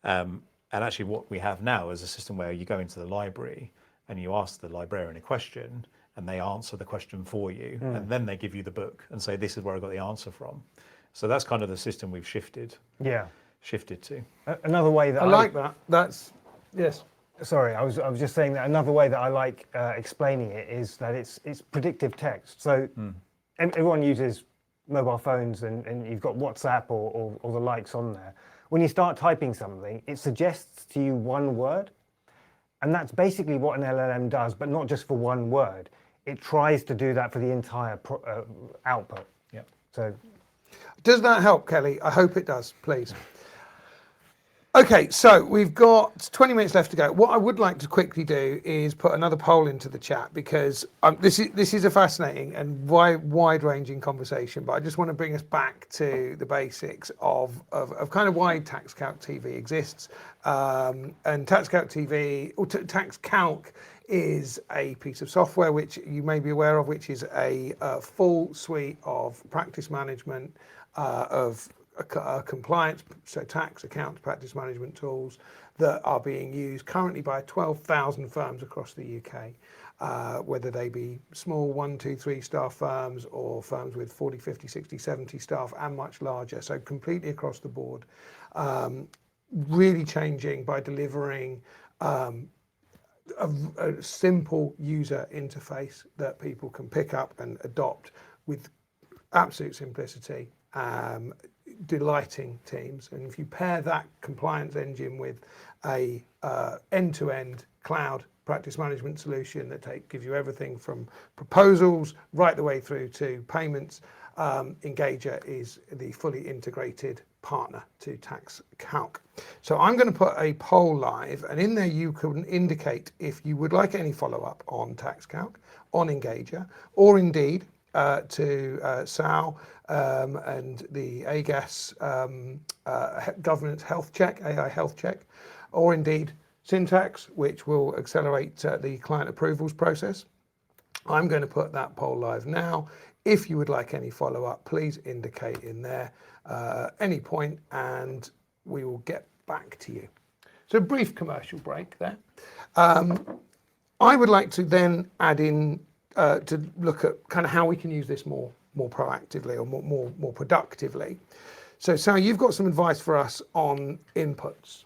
And actually what we have now is a system where you go into the library and you ask the librarian a question and they answer the question for you, and then they give you the book and say, this is where I got the answer from. So that's kind of the system we've shifted to. Another way that I like that. That's, yes. Sorry, I was just saying that another way that I like explaining it is that it's predictive text. So everyone uses mobile phones and you've got WhatsApp or the likes on there. When you start typing something, it suggests to you one word, and that's basically what an LLM does, but not just for one word. It tries to do that for the entire output. Yep. So, does that help, Kelly? I hope it does, please. Okay, so we've got 20 minutes left to go. What I would like to quickly do is put another poll into the chat, because this is a fascinating and wide-ranging conversation, but I just want to bring us back to the basics of kind of why TaxCalc TV exists. And TaxCalc TV, or TaxCalc, is a piece of software which you may be aware of, which is a full suite of practice management, of compliance, so tax, accounts, practice management tools that are being used currently by 12,000 firms across the UK, whether they be small 1, 2, 3 staff firms or firms with 40, 50, 60, 70 staff and much larger, so completely across the board. Really changing by delivering a simple user interface that people can pick up and adopt with absolute simplicity, delighting teams. And if you pair that compliance engine with a end-to-end cloud practice management solution that gives you everything from proposals right the way through to payments, Engager is the fully integrated partner to TaxCalc. So I'm going to put a poll live, and in there you can indicate if you would like any follow-up on TaxCalc, on Engager, or indeed to Sal and the AGAS governance health check, AI health check, or indeed Syntax, which will accelerate the client approvals process. I'm going to put that poll live now. If you would like any follow-up, please indicate in there any point, and we will get back to you. So a brief commercial break there. I would like to then add in to look at kind of how we can use this more proactively or more productively. So Sal, you've got some advice for us on inputs.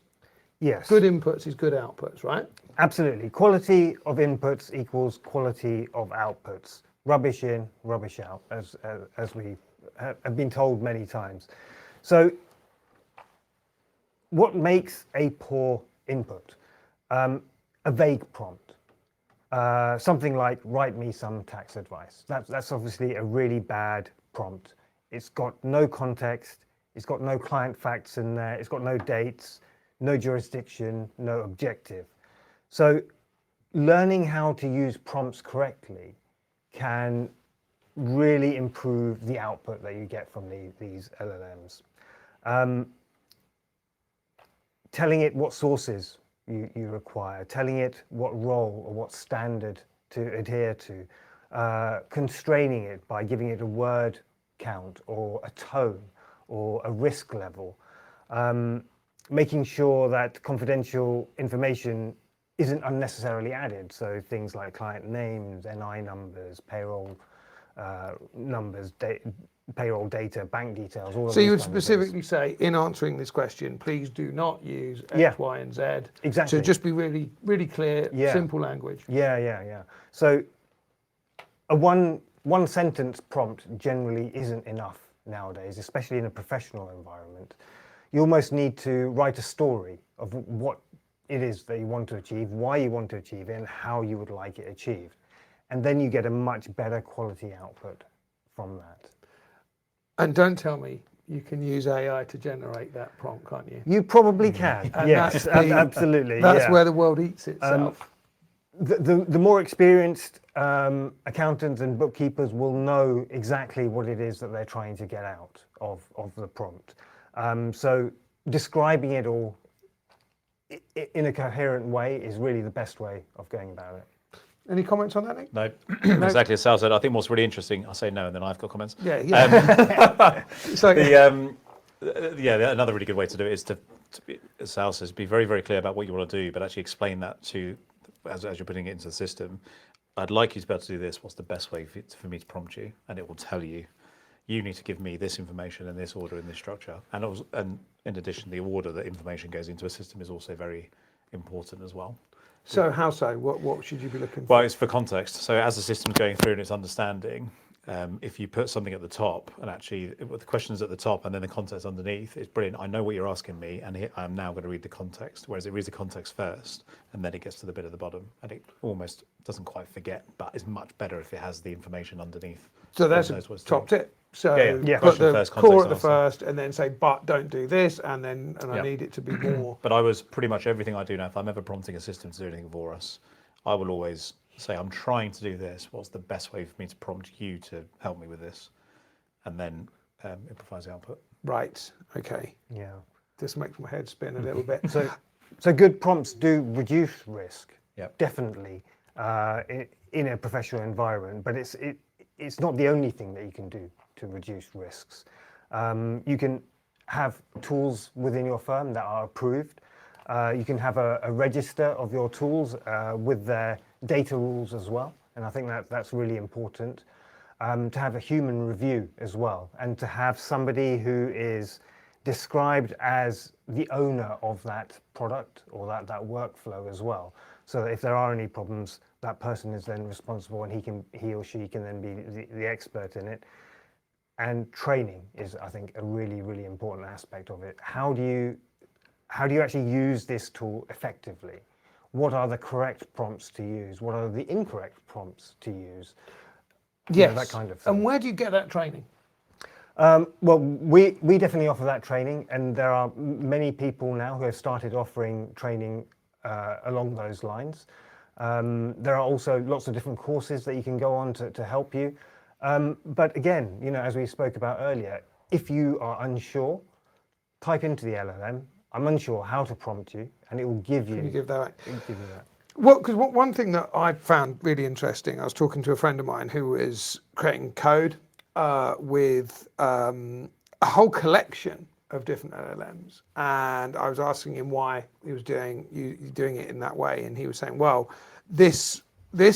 yes. Good inputs is good outputs, right? Absolutely. Quality of inputs equals quality of outputs. Rubbish in, rubbish out, as we have been told many times. So what makes a poor input? A vague prompt. Something like, write me some tax advice. That's obviously a really bad prompt. It's got no context, it's got no client facts in there, it's got no dates, no jurisdiction, no objective. So learning how to use prompts correctly can really improve the output that you get from these LLMs. Telling it what sources you require, telling it what role or what standard to adhere to, constraining it by giving it a word count or a tone or a risk level, making sure that confidential information isn't unnecessarily added. So things like client names, NI numbers, payroll numbers, payroll data, bank details, all of So these you would kinds of things. specifically say, in answering this question, please do not use X, Y, and Z. Exactly. So just be really, really clear, simple language. Yeah. So a one sentence prompt generally isn't enough nowadays, especially in a professional environment. You almost need to write a story of what it is that you want to achieve, why you want to achieve it, and how you would like it achieved. And then you get a much better quality output from that. And don't tell me you can use AI to generate that prompt, can't you? You probably can. And Yes, absolutely. That's yeah. where the world eats itself. The more experienced accountants and bookkeepers will know exactly what it is that they're trying to get out of the prompt. So describing it all in a coherent way is really the best way of going about it. Any comments on that, Nick? No, exactly as Sal said. I think what's really interesting, I'll say no, and then I've got comments. Yeah, yeah. So Yeah, another really good way to do it is to be, as Sal says, be very, very clear about what you want to do, but actually explain that to, as you're putting it into the system. I'd like you to be able to do this. What's the best way for me to prompt you? And it will tell you, you need to give me this information in this order, in this structure. And in addition, the order that information goes into a system is also very important as well. So how so? What should you be looking for? Well, it's for context. So as the system's going through and it's understanding, if you put something at the top and actually with the questions at the top and then the context underneath, it's brilliant. I know what you're asking me, and here I'm now going to read the context. Whereas it reads the context first, and then it gets to the bit at the bottom, and it almost doesn't quite forget, but it's much better if it has the information underneath. So that's a top tip. So Yeah. put the First, core at context the answer. first, and then say, but don't do this, and I need it to be more. But I was pretty much everything I do now, if I'm ever prompting a system to do anything for us, I will always say, I'm trying to do this. What's the best way for me to prompt you to help me with this? And then it provides the output. Right. Okay. Yeah. This makes my head spin a little bit. So good prompts do reduce risk, Yep. definitely, in a professional environment. But it's not the only thing that you can do to reduce risks. You can have tools within your firm that are approved. You can have a register of your tools with their data rules as well, and I think that's really important. To have a human review as well, and to have somebody who is described as the owner of that product or that workflow as well, so that if there are any problems, that person is then responsible, and he or she can then be the expert in it. And training is, I think, a really, really important aspect of it. How do you actually use this tool effectively? What are the correct prompts to use? What are the incorrect prompts to use? Yes. That kind of thing. And where do you get that training? Well, we definitely offer that training, and there are many people now who have started offering training along those lines. There are also lots of different courses that you can go on to help you. But again, as we spoke about earlier, if you are unsure, type into the LLM, I'm unsure how to prompt you, and it will give you. Can you give that? It will give you that. Well, because one thing that I found really interesting, I was talking to a friend of mine who is creating code with a whole collection of different LLMs, and I was asking him why he was doing it in that way, and he was saying, well, this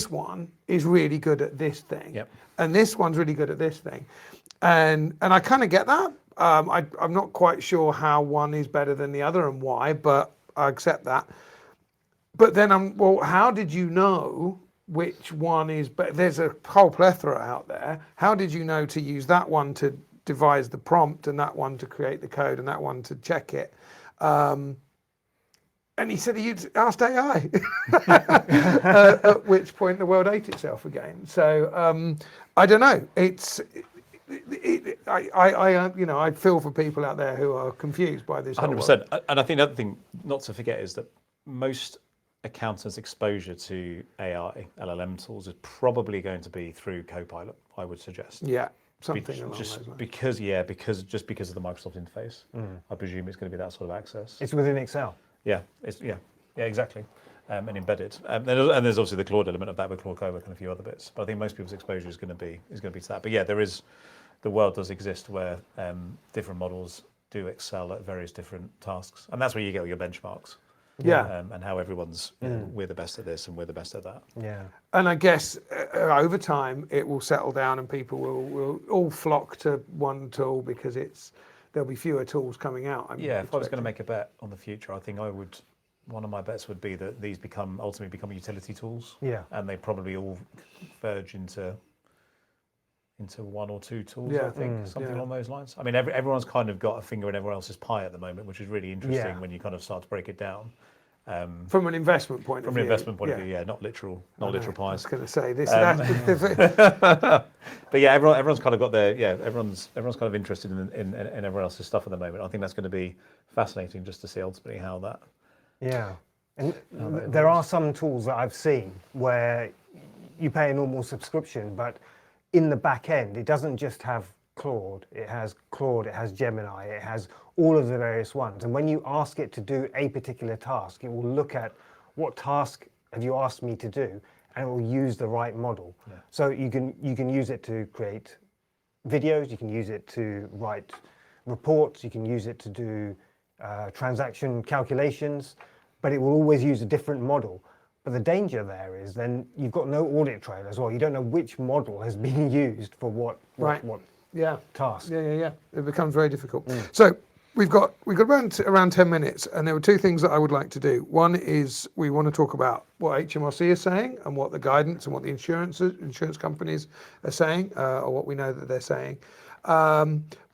one is really good at this thing, Yep. and this one's really good at this thing, and I kind of get that. I'm not quite sure how one is better than the other and why, but I accept that. But then how did you know which one is better? There's a whole plethora out there. How did you know to use that one to devise the prompt, and that one to create the code, and that one to check it? And he said he'd asked AI, at which point the world ate itself again. So I don't know. I feel for people out there who are confused by this. 100%. And I think the other thing not to forget is that most accountants' exposure to AI, LLM tools is probably going to be through Copilot, I would suggest. Yeah, something along those lines. Because of the Microsoft interface. I presume it's going to be that sort of access. It's within Excel. Yeah, exactly. And embedded. And there's obviously the Claude element of that with Claude Cowork and a few other bits. But I think most people's exposure is going to be to that. But yeah, the world does exist where different models do excel at various different tasks, and that's where you get all your benchmarks. Yeah. And how everyone's we're the best at this and we're the best at that. Yeah. And I guess over time it will settle down, and people will all flock to one tool because there'll be fewer tools coming out. If I was going to make a bet on the future, I think one of my bets would be that these ultimately become utility tools. Yeah. And they probably all verge into one or two tools, Yeah. I think, something along those lines. I mean, everyone's kind of got a finger in everyone else's pie at the moment, which is really interesting when you kind of start to break it down. From an investment point of view. From an investment point of view, not literal I pies. was going to say this. But yeah, everyone's kind of got everyone's kind of interested in everyone else's stuff at the moment. I think that's going to be fascinating just to see ultimately how that. Yeah, and there are some tools that I've seen where you pay a normal subscription, but in the back end, it doesn't just have Claude, it has Gemini, it has all of the various ones. And when you ask it to do a particular task, it will look at what task have you asked me to do, and it will use the right model. Yeah. So you can use it to create videos, you can use it to write reports, you can use it to do transaction calculations, but it will always use a different model. But the danger there is then you've got no audit trail as well. You don't know which model has been used for what task. Yeah. It becomes very difficult. So we've got around 10 minutes, and there were two things that I would like to do. One is we want to talk about what HMRC is saying and what the guidance and what the insurance companies are saying, or what we know that they're saying.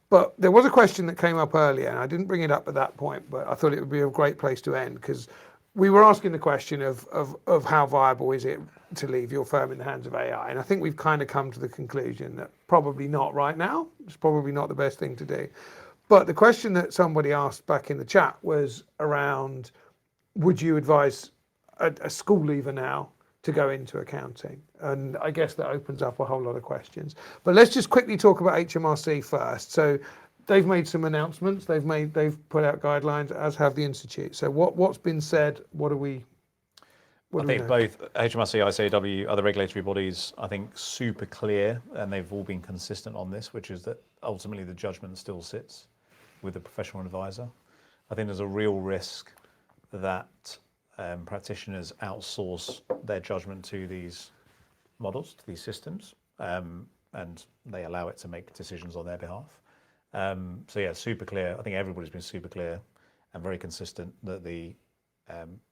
But there was a question that came up earlier, and I didn't bring it up at that point, but I thought it would be a great place to end, because we were asking the question of how viable is it to leave your firm in the hands of AI, and I think we've kind of come to the conclusion that probably not right now. It's probably not the best thing to do. But the question that somebody asked back in the chat was around, would you advise a school leaver now to go into accounting? And I guess that opens up a whole lot of questions. But let's just quickly talk about HMRC first. So they've made some announcements. They've put out guidelines, as have the institute. So what's been said? What do we? I think both HMRC, ICAW, other regulatory bodies, I think super clear, and they've all been consistent on this, which is that ultimately the judgment still sits with the professional advisor. I think there's a real risk that practitioners outsource their judgment to these models, to these systems, and they allow it to make decisions on their behalf. So yeah, super clear. I think everybody's been super clear and very consistent that the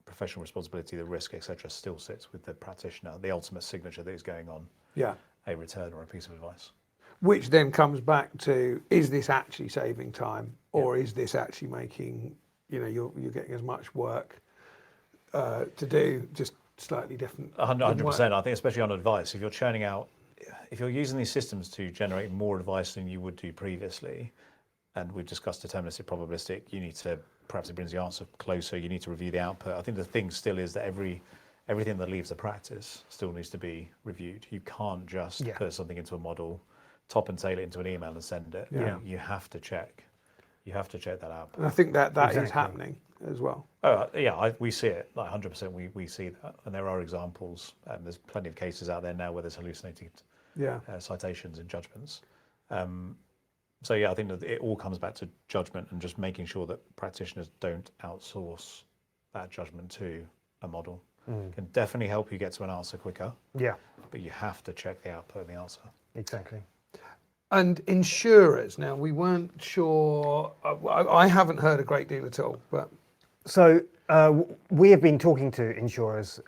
professional responsibility, the risk, etc., still sits with the practitioner. The ultimate signature that is going on a return or a piece of advice. Which then comes back to, is this actually saving time, or is this actually making, you're getting as much work to do, just slightly different? 100%. I think especially on advice, if you're using these systems to generate more advice than you would do previously, and we've discussed deterministic, probabilistic, you need to, perhaps it brings the answer closer, you need to review the output. I think the thing still is that everything that leaves the practice still needs to be reviewed. You can't just put something into a model, top and tail it into an email and send it. You have to check. You have to check that out. And I think that is happening as well. Oh yeah, we see it, like 100%. We see that, and there are examples. There's plenty of cases out there now where there's hallucinated citations and judgments. So yeah, I think that it all comes back to judgment and just making sure that practitioners don't outsource that judgment to a model. Can definitely help you get to an answer quicker. Yeah. But you have to check the output of the answer. Exactly. And insurers, now we weren't sure, I haven't heard a great deal at all, but. So we have been talking to insurers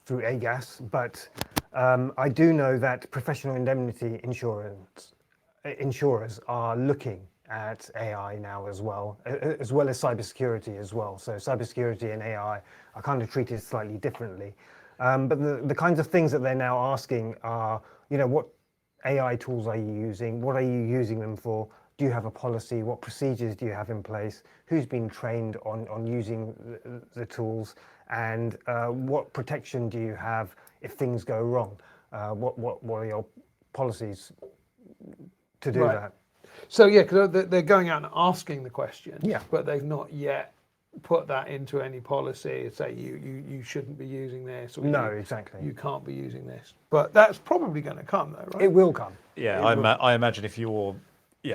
through AGAS, but I do know that professional indemnity insurers are looking at AI now as well as cybersecurity as well. So cybersecurity and AI are kind of treated slightly differently. But the kinds of things that they're now asking are, what AI tools are you using? What are you using them for? Do you have a policy? What procedures do you have in place? Who's been trained on using the tools? And what protection do you have if things go wrong? What are your policies to do that? So yeah, because they're going out and asking the question, but they've not yet put that into any policy. Say you shouldn't be using this, or exactly, you can't be using this. But that's probably going to come, though, right? It will come. Yeah, I imagine if you're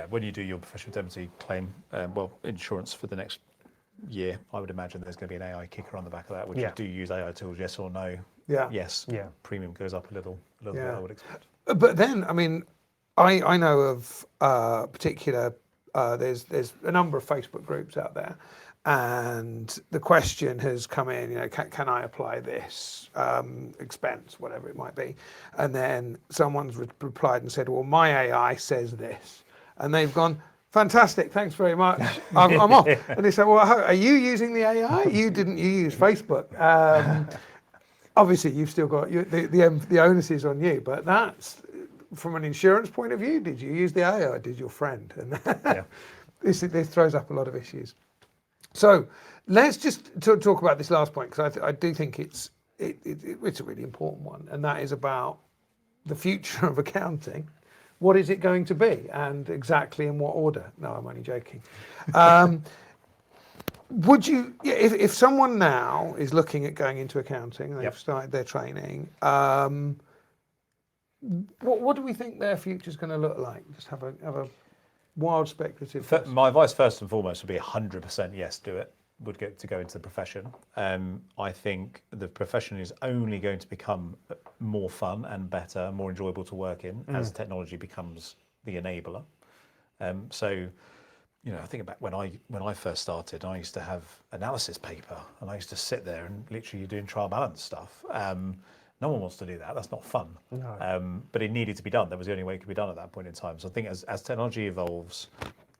when you do your professional indemnity claim, insurance for the next year, I would imagine there's going to be an AI kicker on the back of that. Which do you use AI tools? Yes or no? Yeah. Yes. Yeah. Premium goes up a little bit, I would expect. But then, I mean, I know of particular. There's a number of Facebook groups out there, and the question has come in. Can I apply this expense, whatever it might be? And then someone's replied and said, well, my AI says this, and they've gone, fantastic, thanks very much, I'm off. And they say, well, are you using the AI? You use Facebook. Obviously, you've still got the onus is on you, but that's from an insurance point of view. Did you use the AI, or did your friend? And this throws up a lot of issues. So let's just talk about this last point, because I do think it's a really important one, and that is about the future of accounting, what is it going to be and exactly in what order? No, I'm only joking. Would you, if someone now is looking at going into accounting and they've started their training, what do we think their future is going to look like? Just have a wild speculative guess. My advice first and foremost would be 100% yes, do it. Would get to go into the profession. I think the profession is only going to become more fun and better, more enjoyable to work in as technology becomes the enabler. So, I think about when I first started, I used to have analysis paper and I used to sit there and literally doing trial balance stuff. No one wants to do that. That's not fun. No. But it needed to be done. That was the only way it could be done at that point in time. So I think as technology evolves,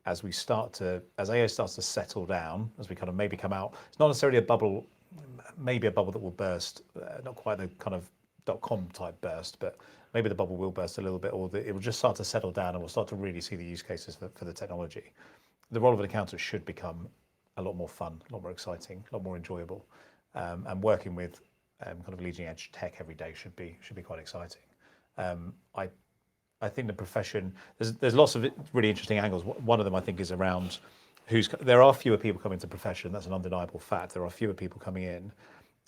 as AI starts to settle down, as we kind of maybe come out, it's not necessarily a bubble, maybe a bubble that will burst, not quite the kind of .com type burst, but maybe the bubble will burst a little bit, or it will just start to settle down and we'll start to really see the use cases for the technology. The role of an accountant should become a lot more fun, a lot more exciting, a lot more enjoyable, and working with kind of leading edge tech every day should be quite exciting. I think the profession, there's lots of really interesting angles. One of them I think is around there are fewer people coming to the profession. That's an undeniable fact. There are fewer people coming in.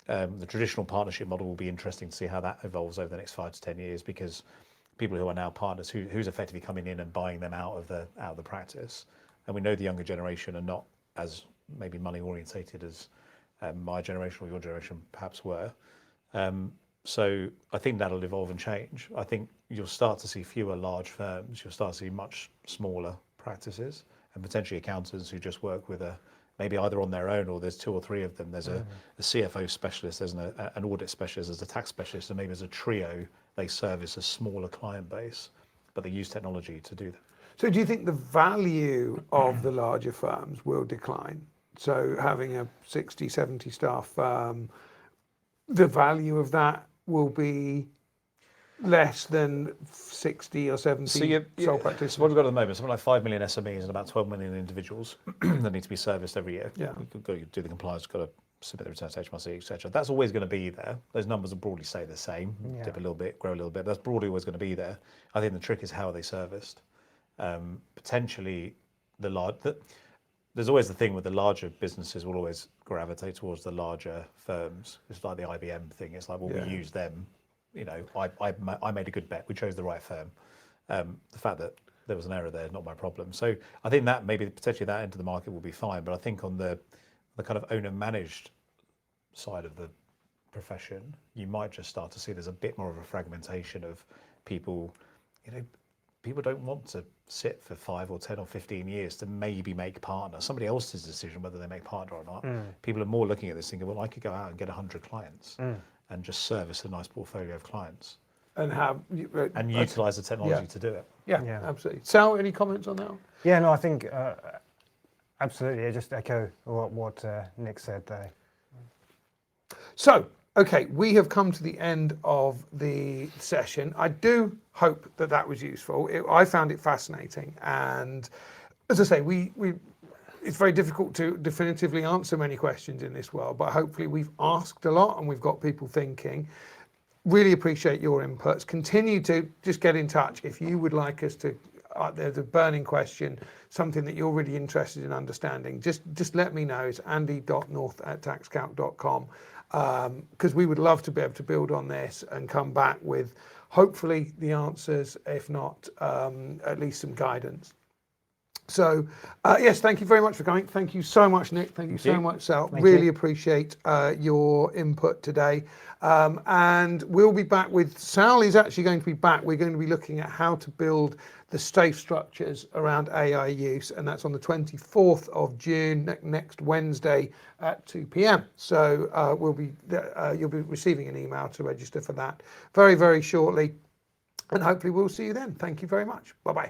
The traditional partnership model will be interesting to see how that evolves over the next 5 to 10 years, because people who are now partners, who's effectively coming in and buying them out of the practice. And we know the younger generation are not as maybe money orientated as my generation or your generation perhaps were. So I think that'll evolve and change. I think you'll start to see fewer large firms. You'll start to see much smaller practices and potentially accountants who just work with maybe either on their own, or there's 2 or 3 of them. There's a CFO specialist, there's an audit specialist, there's a tax specialist, and maybe as a trio, they service a smaller client base, but they use technology to do that. So do you think the value of the larger firms will decline? So having a 60, 70 staff firm, the value of that will be less than 60 or 70 sole practitioners? So what we've got at the moment, something like 5 million SMEs and about 12 million individuals that need to be serviced every year. Yeah. You've got to do the compliance, got to submit the returns to HMRC, etc. That's always going to be there. Those numbers will broadly stay the same, dip a little bit, grow a little bit. That's broadly always going to be there. I think the trick is how are they serviced. Potentially, there's always the thing with the larger businesses will always gravitate towards the larger firms. It's like the IBM thing. It's like, well, we use them. I made a good bet. We chose the right firm. The fact that there was an error there is not my problem. So I think that maybe potentially that end of the market will be fine. But I think on the kind of owner managed side of the profession, you might just start to see there's a bit more of a fragmentation of people. People don't want to sit for 5 or 10 or 15 years to maybe make partner. Somebody else's decision whether they make partner or not. People are more looking at this thinking, well, I could go out and get 100 clients and just service a nice portfolio of clients. And utilise the technology to do it. Yeah, absolutely. Sal, any comments on that? Yeah, no, I think absolutely. I just echo what Nick said there. So, okay, we have come to the end of the session. I do hope that was useful. I found it fascinating, and as I say, it's very difficult to definitively answer many questions in this world, but hopefully we've asked a lot and we've got people thinking. Really appreciate your inputs. Continue to just get in touch if you would like us to. There's a burning question, something that you're really interested in understanding. Just let me know. It's andy.north@taxcalc.com. Because we would love to be able to build on this and come back with hopefully the answers, if not at least some guidance. So yes, thank you very much for coming. Thank you so much, Nick. Thank you so much, Sal. Really appreciate your input today. And we'll be back with, Sal is actually going to be back. We're going to be looking at how to build the safe structures around AI use, and that's on the 24th of June, next Wednesday at 2 p.m. So you'll be receiving an email to register for that very, very shortly. And hopefully we'll see you then. Thank you very much. Bye-bye.